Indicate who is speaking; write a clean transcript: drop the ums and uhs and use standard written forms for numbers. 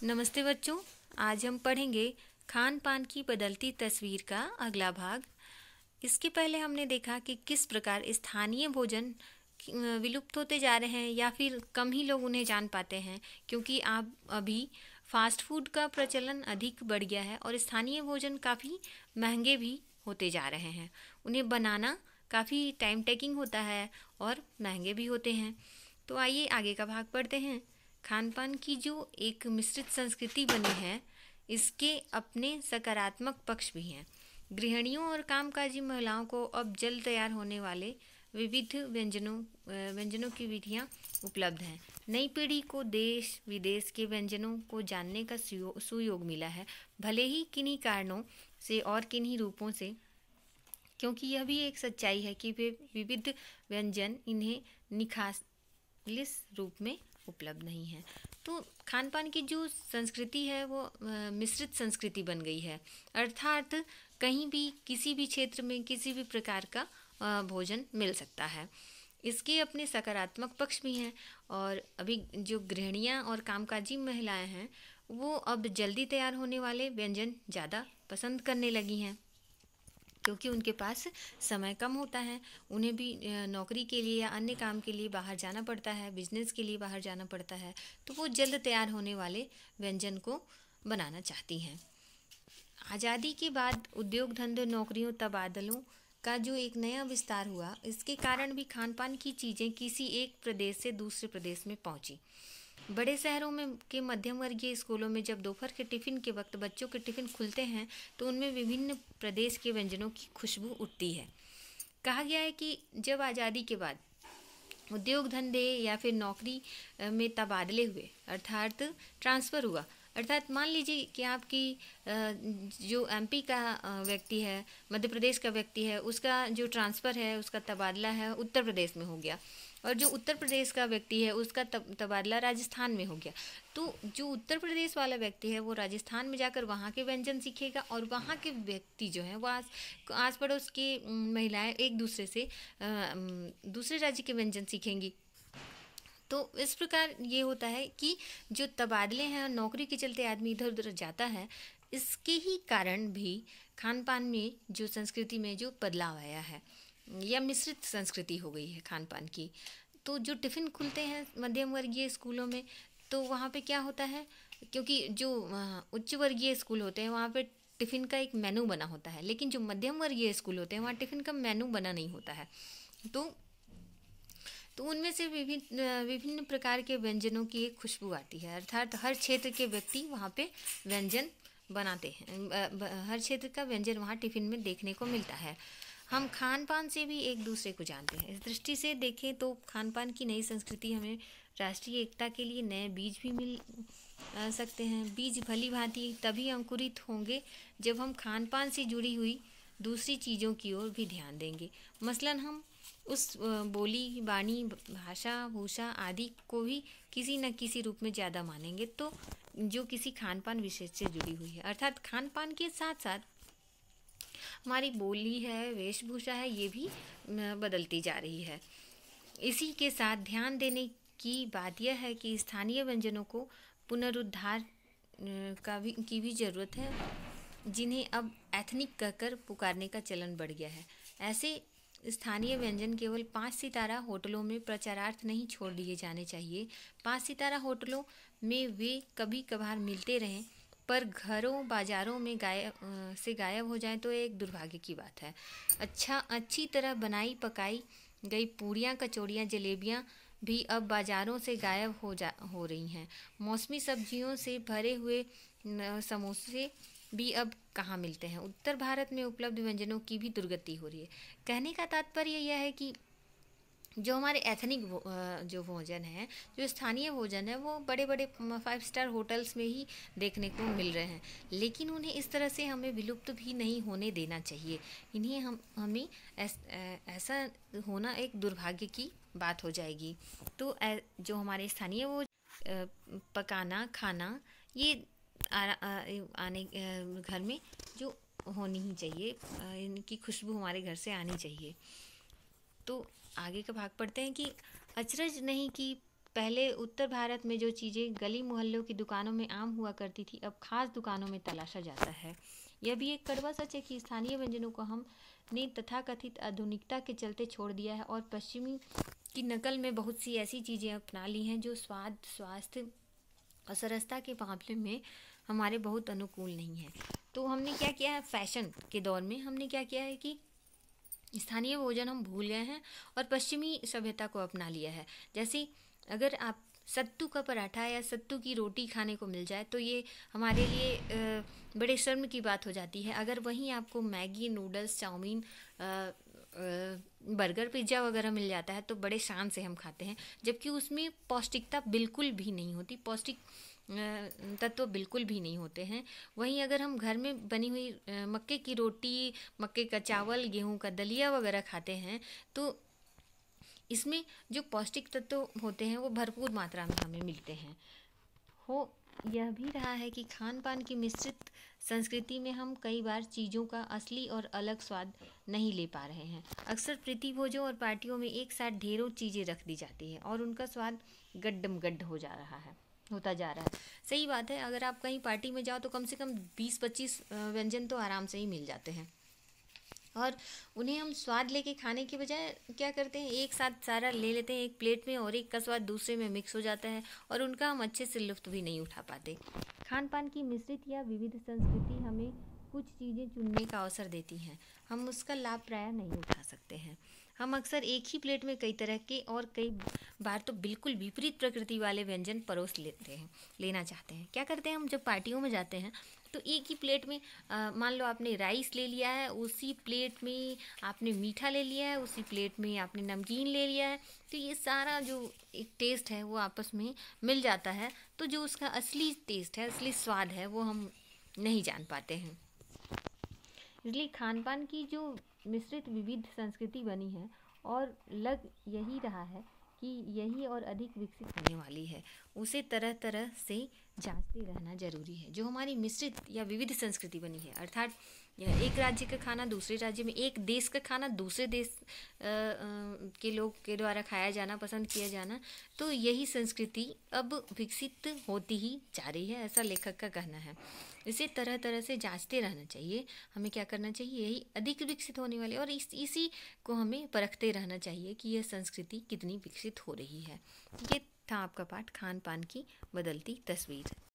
Speaker 1: नमस्ते बच्चों, आज हम पढ़ेंगे खान पान की बदलती तस्वीर का अगला भाग। इसके पहले हमने देखा कि किस प्रकार स्थानीय भोजन विलुप्त होते जा रहे हैं या फिर कम ही लोग उन्हें जान पाते हैं, क्योंकि आप अभी फास्ट फूड का प्रचलन अधिक बढ़ गया है और स्थानीय भोजन काफ़ी महंगे भी होते जा रहे हैं। उन्हें बनाना काफ़ी टाइम टेकिंग होता है और महंगे भी होते हैं। तो आइए आगे का भाग पढ़ते हैं। खान पान की जो एक मिश्रित संस्कृति बनी है, इसके अपने सकारात्मक पक्ष भी हैं। गृहिणियों और कामकाजी महिलाओं को अब जल्द तैयार होने वाले विविध व्यंजनों की विधियां उपलब्ध हैं। नई पीढ़ी को देश विदेश के व्यंजनों को जानने का सुयोग मिला है, भले ही किन्हीं कारणों से और किन्हीं रूपों से, क्योंकि यह भी एक सच्चाई है कि वे विविध व्यंजन इन्हें निखालस रूप में उपलब्ध नहीं है। तो खान पान की जो संस्कृति है वो मिश्रित संस्कृति बन गई है, अर्थात कहीं भी किसी भी क्षेत्र में किसी भी प्रकार का भोजन मिल सकता है। इसके अपने सकारात्मक पक्ष भी हैं और अभी जो गृहिणियाँ और कामकाजी महिलाएं हैं वो अब जल्दी तैयार होने वाले व्यंजन ज़्यादा पसंद करने लगी हैं, क्योंकि उनके पास समय कम होता है। उन्हें भी नौकरी के लिए या अन्य काम के लिए बाहर जाना पड़ता है, बिजनेस के लिए बाहर जाना पड़ता है, तो वो जल्द तैयार होने वाले व्यंजन को बनाना चाहती हैं। आज़ादी के बाद उद्योग धंधे नौकरियों तबादलों का जो एक नया विस्तार हुआ, इसके कारण भी खान पान की चीज़ें किसी एक प्रदेश से दूसरे प्रदेश में पहुंची। बड़े शहरों में के मध्यम वर्गीय स्कूलों में जब दोपहर के टिफ़िन के वक्त बच्चों के टिफ़िन खुलते हैं तो उनमें विभिन्न प्रदेश के व्यंजनों की खुशबू उठती है। कहा गया है कि जब आज़ादी के बाद उद्योग धंधे या फिर नौकरी में तबादले हुए, अर्थात ट्रांसफ़र हुआ, अर्थात मान लीजिए कि आपकी जो एमपी का व्यक्ति है, मध्य प्रदेश का व्यक्ति है, उसका जो ट्रांसफ़र है, उसका तबादला है उत्तर प्रदेश में हो गया, और जो उत्तर प्रदेश का व्यक्ति है उसका तबादला राजस्थान में हो गया। तो जो उत्तर प्रदेश वाला व्यक्ति है वो राजस्थान में जाकर वहाँ के व्यंजन सीखेगा और वहाँ के व्यक्ति जो हैं वो आस पड़ोस की महिलाएं एक दूसरे से दूसरे राज्य के व्यंजन सीखेंगी। तो इस प्रकार ये होता है कि जो तबादले हैं और नौकरी के चलते आदमी इधर उधर जाता है, इसके ही कारण भी खान पान में जो संस्कृति में जो बदलाव आया है या मिश्रित संस्कृति हो गई है खान पान की। तो जो टिफ़िन खुलते हैं मध्यम वर्गीय स्कूलों में, तो वहाँ पे क्या होता है, क्योंकि जो उच्च वर्गीय स्कूल होते हैं वहाँ पे टिफ़िन का एक मेनू बना होता है, लेकिन जो मध्यम वर्गीय स्कूल होते हैं वहाँ टिफ़िन का मेनू बना नहीं होता है। तो उनमें से विभिन्न प्रकार के व्यंजनों की एक खुशबू आती है, अर्थात हर क्षेत्र के व्यक्ति वहाँ पे व्यंजन बनाते हैं, हर क्षेत्र का व्यंजन वहाँ टिफ़िन में देखने को मिलता है। हम खान पान से भी एक दूसरे को जानते हैं। इस दृष्टि से देखें तो खान पान की नई संस्कृति हमें राष्ट्रीय एकता के लिए नए बीज भी मिल सकते हैं। बीज भली भांति तभी अंकुरित होंगे जब हम खान पान से जुड़ी हुई दूसरी चीज़ों की ओर भी ध्यान देंगे। मसलन हम उस बोली बाणी भाषा भूषा आदि को भी किसी न किसी रूप में ज़्यादा मानेंगे, तो जो किसी खान पान विशेष से जुड़ी हुई है, अर्थात खान पान के साथ साथ हमारी बोली है, वेशभूषा है, ये भी बदलती जा रही है। इसी के साथ ध्यान देने की बात यह है कि स्थानीय व्यंजनों को पुनरुद्धार की भी ज़रूरत है, जिन्हें अब एथनिक कहकर पुकारने का चलन बढ़ गया है। ऐसे स्थानीय व्यंजन केवल 5 सितारा होटलों में प्रचारार्थ नहीं छोड़ दिए जाने चाहिए। 5 सितारा होटलों में वे कभी कभार मिलते रहें, पर घरों बाज़ारों में गायब हो जाए तो एक दुर्भाग्य की बात है। अच्छी तरह बनाई पकाई गई पूड़ियाँ, कचौड़ियाँ, जलेबियाँ भी अब बाज़ारों से गायब हो रही हैं। मौसमी सब्जियों से भरे हुए समोसे भी अब कहाँ मिलते हैं। उत्तर भारत में उपलब्ध व्यंजनों की भी दुर्गति हो रही है। कहने का तात्पर्य यह है कि जो हमारे एथनिक जो भोजन है, जो स्थानीय भोजन है, वो बड़े बड़े 5 स्टार होटल्स में ही देखने को मिल रहे हैं, लेकिन उन्हें इस तरह से हमें विलुप्त भी नहीं होने देना चाहिए। इन्हें हमें ऐसा होना एक दुर्भाग्य की बात हो जाएगी। तो जो हमारे स्थानीय वो पकाना खाना ये आने घर में जो होनी ही चाहिए, इनकी खुशबू हमारे घर से आनी चाहिए। तो आगे का भाग पढ़ते हैं कि अचरज नहीं कि पहले उत्तर भारत में जो चीज़ें गली मोहल्लों की दुकानों में आम हुआ करती थी, अब खास दुकानों में तलाशा जाता है। यह भी एक कड़वा सच है कि स्थानीय व्यंजनों को हमने तथाकथित आधुनिकता के चलते छोड़ दिया है और पश्चिमी की नकल में बहुत सी ऐसी चीज़ें अपना ली हैं जो स्वाद, स्वास्थ्य और सरसता के मामले में हमारे बहुत अनुकूल नहीं है। तो हमने क्या किया है, फैशन के दौर में हमने क्या किया है कि स्थानीय भोजन हम भूल गए हैं और पश्चिमी सभ्यता को अपना लिया है। जैसे अगर आप सत्तू का पराठा या सत्तू की रोटी खाने को मिल जाए तो ये हमारे लिए बड़े शर्म की बात हो जाती है। अगर वहीं आपको Maggi, noodles, chowmein, burger, pizza वगैरह मिल जाता है तो बड़े शान से हम खाते हैं, जबकि उसमें पौष्टिकता बिल्कुल भी नहीं होती, पौष्टिक तत्व बिल्कुल भी नहीं होते हैं। वहीं अगर हम घर में बनी हुई मक्के की रोटी, मक्के का चावल, गेहूं का दलिया वगैरह खाते हैं तो इसमें जो पौष्टिक तत्व होते हैं वो भरपूर मात्रा में हमें मिलते हैं। यह भी रहा है कि खान पान की मिश्रित संस्कृति में हम कई बार चीज़ों का असली और अलग स्वाद नहीं ले पा रहे हैं। अक्सर प्रीति भोजों और पार्टियों में एक साथ ढेरों चीज़ें रख दी जाती है और उनका स्वाद गड्डम गड्ढ होता जा रहा है। सही बात है, अगर आप कहीं पार्टी में जाओ तो कम से कम 20-25 व्यंजन तो आराम से ही मिल जाते हैं और उन्हें हम स्वाद लेके खाने के बजाय क्या करते हैं, एक साथ सारा ले लेते हैं एक प्लेट में और एक का स्वाद दूसरे में मिक्स हो जाता है और उनका हम अच्छे से लुत्फ़ भी नहीं उठा पाते। खान पान की मिश्रित या विविध संस्कृति हमें कुछ चीज़ें चुनने का अवसर देती हैं, हम उसका लाभ प्राय नहीं उठा सकते हैं। हम अक्सर एक ही प्लेट में कई तरह के और कई बार तो बिल्कुल विपरीत प्रकृति वाले व्यंजन परोस लेना चाहते हैं। क्या करते हैं, हम जब पार्टियों में जाते हैं तो एक ही प्लेट में मान लो आपने राइस ले लिया है, उसी प्लेट में आपने मीठा ले लिया है, उसी प्लेट में आपने नमकीन ले लिया है, तो ये सारा जो एक टेस्ट है वो आपस में मिल जाता है, तो जो उसका असली टेस्ट है, असली स्वाद है वो हम नहीं जान पाते हैं। इसलिए खान पान की जो मिश्रित विविध संस्कृति बनी है और लग यही रहा है कि यही और अधिक विकसित होने वाली है, उसे तरह तरह से जांचते रहना जरूरी है। जो हमारी मिश्रित या विविध संस्कृति बनी है, अर्थात एक राज्य का खाना दूसरे राज्य में, एक देश का खाना दूसरे देश के लोग के द्वारा खाया जाना, पसंद किया जाना, तो यही संस्कृति अब विकसित होती ही जा रही है, ऐसा लेखक का कहना है। इसे तरह तरह से जांचते रहना चाहिए। हमें क्या करना चाहिए, यही अधिक विकसित होने वाली और इसी को हमें परखते रहना चाहिए कि यह संस्कृति कितनी विकसित हो रही है। ये था आपका पाठ खान पान की बदलती तस्वीर।